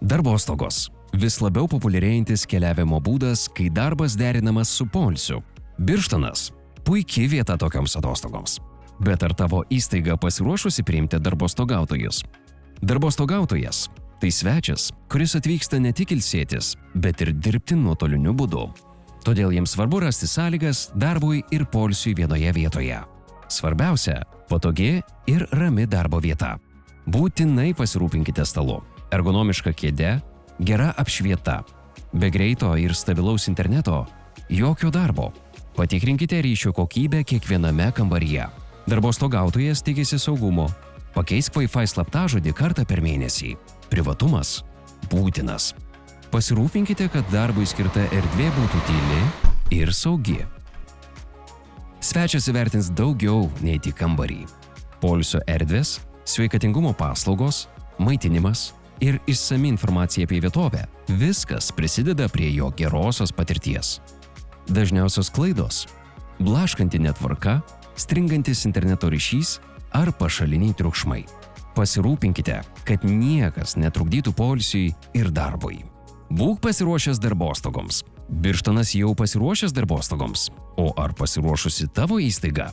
Darbostogos. Vis labiau populiarėjantis keliavimo būdas, kai darbas derinamas su poilsiu. Birštonas – puikiai vieta tokioms atostogoms. Bet ar tavo įstaiga pasiruošusi priimti darbostogautojus? Darbostogautojas – tai svečias, kuris atvyksta ne tik ilsėtis, bet ir dirbti nuotoliniu būdu. Todėl jiems svarbu rasti sąlygas darbui ir poilsiui vienoje vietoje. Svarbiausia – patogi ir rami darbo vieta. Būtinai pasirūpinkite stalu, ergonomiška kėde, gera apšvieta. Be greito ir stabilaus interneto – jokio darbo. Patikrinkite ryšio kokybę kiekviename kambaryje. Darbostogautojas tikisi saugumo. Pakeisk Wi-Fi slaptažodį kartą per mėnesį. Privatumas – būtinas. Pasirūpinkite, kad darbui skirta erdvė būtų tyli ir saugi. Svečias įvertins daugiau nei tik kambarį. Poilsio erdvės, sveikatingumo paslaugos, maitinimas ir išsami informacija apie vietovę – viskas prisideda prie jo gerosios patirties. Dažniausios klaidos – blaškanti netvarka, stringantis interneto ryšys ar pašaliniai triukšmai. Pasirūpinkite, kad niekas netrukdytų poilsiui ir darbui. Būk pasiruošęs darbostogoms. Birštonas jau pasiruošęs darbostogoms. O ar pasiruošusi tavo įstaiga?